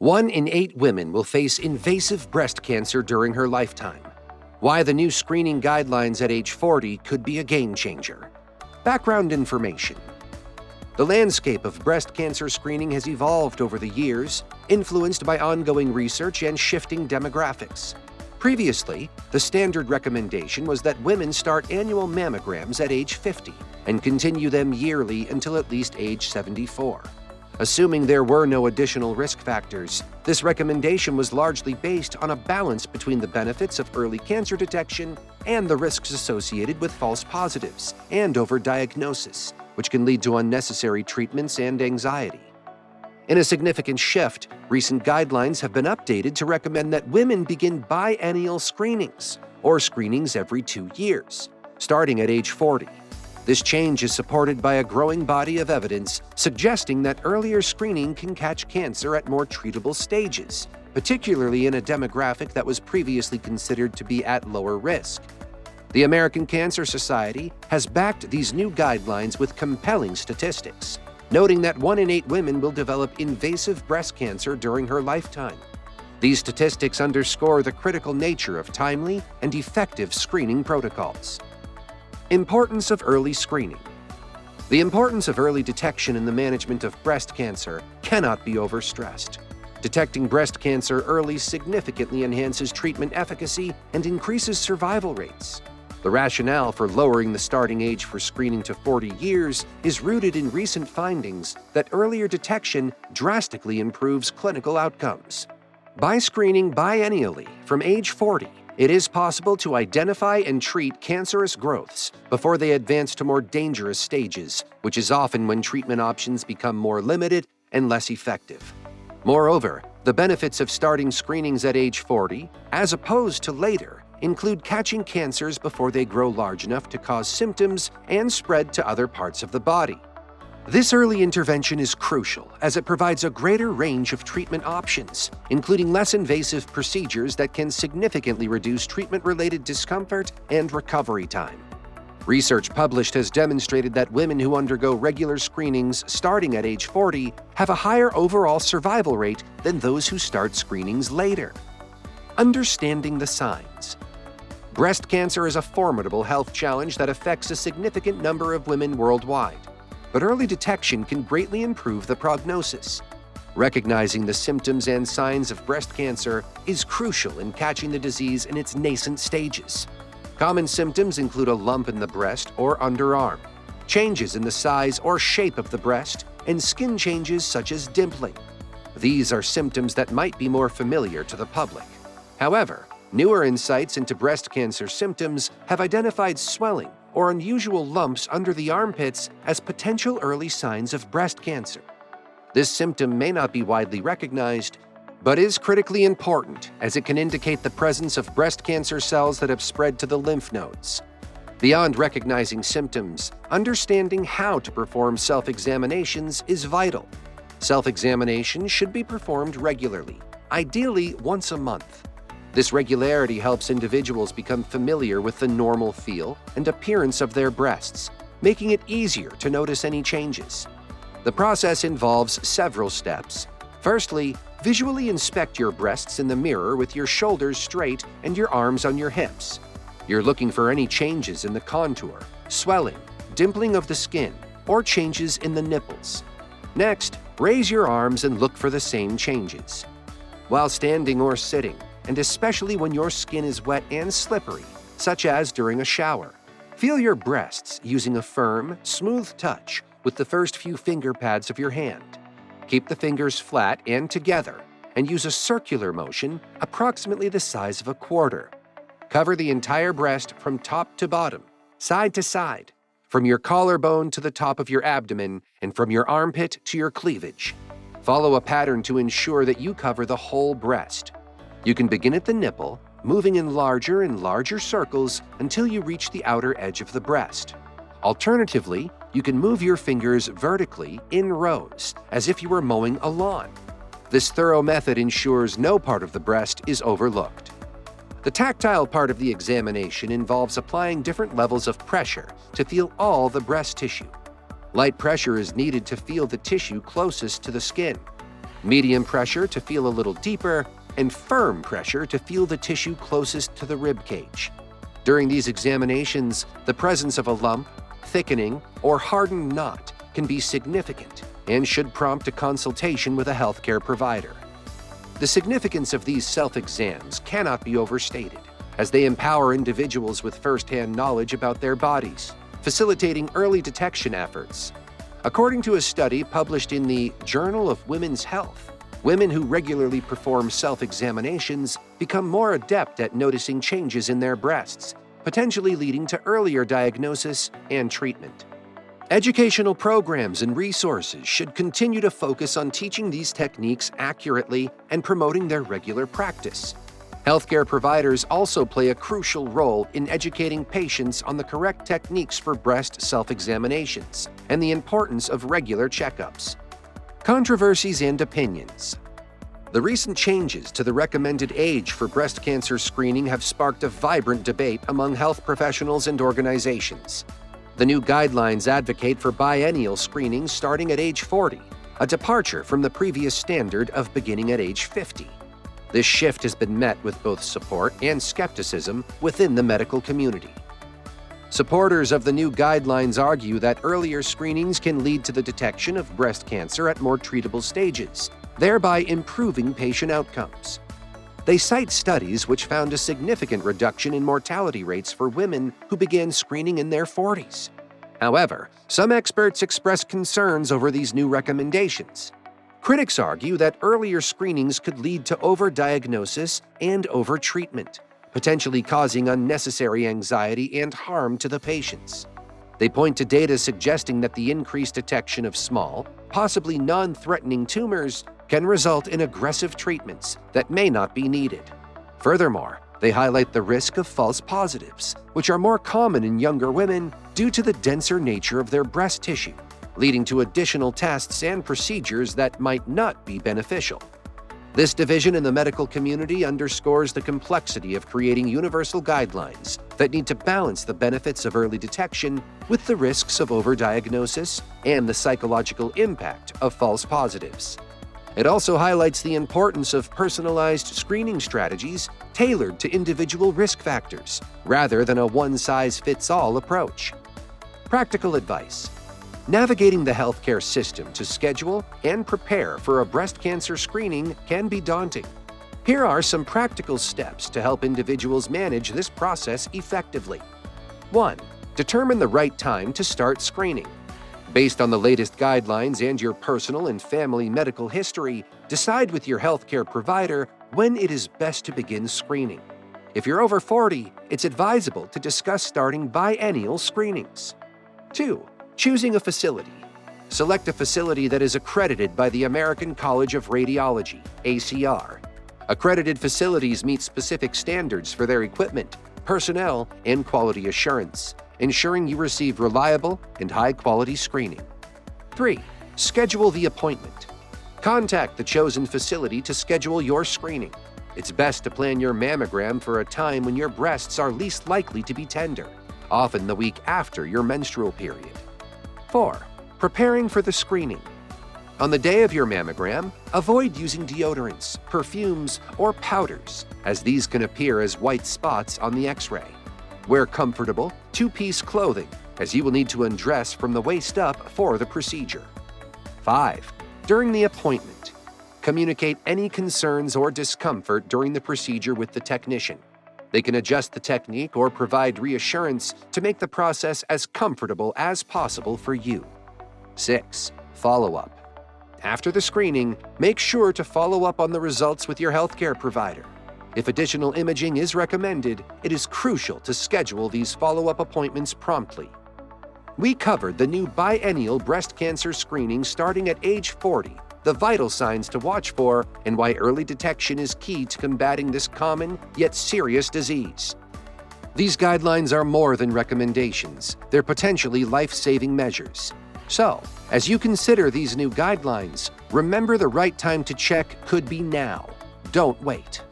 1 in 8 women will face invasive breast cancer during her lifetime. Why the new screening guidelines at age 40 could be a game changer. Background information. The landscape of breast cancer screening has evolved over the years, influenced by ongoing research and shifting demographics. Previously, the standard recommendation was that women start annual mammograms at age 50 and continue them yearly until at least age 74. Assuming there were no additional risk factors, this recommendation was largely based on a balance between the benefits of early cancer detection and the risks associated with false positives and overdiagnosis, which can lead to unnecessary treatments and anxiety. In a significant shift, recent guidelines have been updated to recommend that women begin biennial screenings, or screenings every 2 years, starting at age 40. This change is supported by a growing body of evidence suggesting that earlier screening can catch cancer at more treatable stages, particularly in a demographic that was previously considered to be at lower risk. The American Cancer Society has backed these new guidelines with compelling statistics, noting that 1 in 8 women will develop invasive breast cancer during her lifetime. These statistics underscore the critical nature of timely and effective screening protocols. Importance of early screening. The importance of early detection in the management of breast cancer cannot be overstressed. Detecting breast cancer early significantly enhances treatment efficacy and increases survival rates. The rationale for lowering the starting age for screening to 40 years is rooted in recent findings that earlier detection drastically improves clinical outcomes. By screening biennially from age 40, it is possible to identify and treat cancerous growths before they advance to more dangerous stages, which is often when treatment options become more limited and less effective. Moreover, the benefits of starting screenings at age 40, as opposed to later, include catching cancers before they grow large enough to cause symptoms and spread to other parts of the body. This early intervention is crucial as it provides a greater range of treatment options, including less invasive procedures that can significantly reduce treatment-related discomfort and recovery time. Research published has demonstrated that women who undergo regular screenings starting at age 40 have a higher overall survival rate than those who start screenings later. Understanding the signs. Breast cancer is a formidable health challenge that affects a significant number of women worldwide, but early detection can greatly improve the prognosis. Recognizing the symptoms and signs of breast cancer is crucial in catching the disease in its nascent stages. Common symptoms include a lump in the breast or underarm, changes in the size or shape of the breast, and skin changes such as dimpling. These are symptoms that might be more familiar to the public. However, newer insights into breast cancer symptoms have identified swelling or unusual lumps under the armpits as potential early signs of breast cancer. This symptom may not be widely recognized, but is critically important as it can indicate the presence of breast cancer cells that have spread to the lymph nodes. Beyond recognizing symptoms, understanding how to perform self-examinations is vital. Self-examination should be performed regularly, ideally once a month. This regularity helps individuals become familiar with the normal feel and appearance of their breasts, making it easier to notice any changes. The process involves several steps. Firstly, visually inspect your breasts in the mirror with your shoulders straight and your arms on your hips. You're looking for any changes in the contour, swelling, dimpling of the skin, or changes in the nipples. Next, raise your arms and look for the same changes. While standing or sitting, and especially when your skin is wet and slippery, such as during a shower, feel your breasts using a firm, smooth touch with the first few finger pads of your hand. Keep the fingers flat and together, and use a circular motion approximately the size of a quarter. Cover the entire breast from top to bottom, side to side, from your collarbone to the top of your abdomen, and from your armpit to your cleavage. Follow a pattern to ensure that you cover the whole breast. You can begin at the nipple, moving in larger and larger circles until you reach the outer edge of the breast. Alternatively, you can move your fingers vertically in rows, as if you were mowing a lawn. This thorough method ensures no part of the breast is overlooked. The tactile part of the examination involves applying different levels of pressure to feel all the breast tissue. Light pressure is needed to feel the tissue closest to the skin. medium pressure to feel a little deeper, and firm pressure to feel the tissue closest to the rib cage. During these examinations, the presence of a lump, thickening, or hardened knot can be significant and should prompt a consultation with a healthcare provider. The significance of these self-exams cannot be overstated, as they empower individuals with first-hand knowledge about their bodies, facilitating early detection efforts. According to a study published in the Journal of Women's Health, women who regularly perform self-examinations become more adept at noticing changes in their breasts, potentially leading to earlier diagnosis and treatment. Educational programs and resources should continue to focus on teaching these techniques accurately and promoting their regular practice. Healthcare providers also play a crucial role in educating patients on the correct techniques for breast self-examinations and the importance of regular checkups. Controversies and opinions. The recent changes to the recommended age for breast cancer screening have sparked a vibrant debate among health professionals and organizations. The new guidelines advocate for biennial screening starting at age 40, a departure from the previous standard of beginning at age 50. This shift has been met with both support and skepticism within the medical community. Supporters of the new guidelines argue that earlier screenings can lead to the detection of breast cancer at more treatable stages, thereby improving patient outcomes. They cite studies which found a significant reduction in mortality rates for women who began screening in their 40s. However, some experts express concerns over these new recommendations. Critics argue that earlier screenings could lead to overdiagnosis and overtreatment, potentially causing unnecessary anxiety and harm to the patients. They point to data suggesting that the increased detection of small, possibly non-threatening tumors can result in aggressive treatments that may not be needed. Furthermore, they highlight the risk of false positives, which are more common in younger women due to the denser nature of their breast tissue, leading to additional tests and procedures that might not be beneficial. This division in the medical community underscores the complexity of creating universal guidelines that need to balance the benefits of early detection with the risks of overdiagnosis and the psychological impact of false positives. It also highlights the importance of personalized screening strategies tailored to individual risk factors, rather than a one-size-fits-all approach. Practical advice. Navigating the healthcare system to schedule and prepare for a breast cancer screening can be daunting. Here are some practical steps to help individuals manage this process effectively. 1. Determine the right time to start screening. Based on the latest guidelines and your personal and family medical history, decide with your healthcare provider when it is best to begin screening. If you're over 40, it's advisable to discuss starting biennial screenings. 2. Choosing a facility. Select a facility that is accredited by the American College of Radiology, ACR. Accredited facilities meet specific standards for their equipment, personnel, and quality assurance, ensuring you receive reliable and high-quality screening. 3. Schedule the appointment. Contact the chosen facility to schedule your screening. It's best to plan your mammogram for a time when your breasts are least likely to be tender, often the week after your menstrual period. 4. Preparing for the screening. On the day of your mammogram, avoid using deodorants, perfumes, or powders, as these can appear as white spots on the X-ray. Wear comfortable, two-piece clothing, as you will need to undress from the waist up for the procedure. 5. During the appointment, communicate any concerns or discomfort during the procedure with the technician. They can adjust the technique or provide reassurance to make the process as comfortable as possible for you. 6. Follow-up. After the screening, make sure to follow up on the results with your healthcare provider. If additional imaging is recommended, it is crucial to schedule these follow-up appointments promptly. We covered the new biennial breast cancer screening starting at age 40, the vital signs to watch for, and why early detection is key to combating this common yet serious disease. These guidelines are more than recommendations. They're potentially life-saving measures. So, as you consider these new guidelines, remember the right time to check could be now. Don't wait.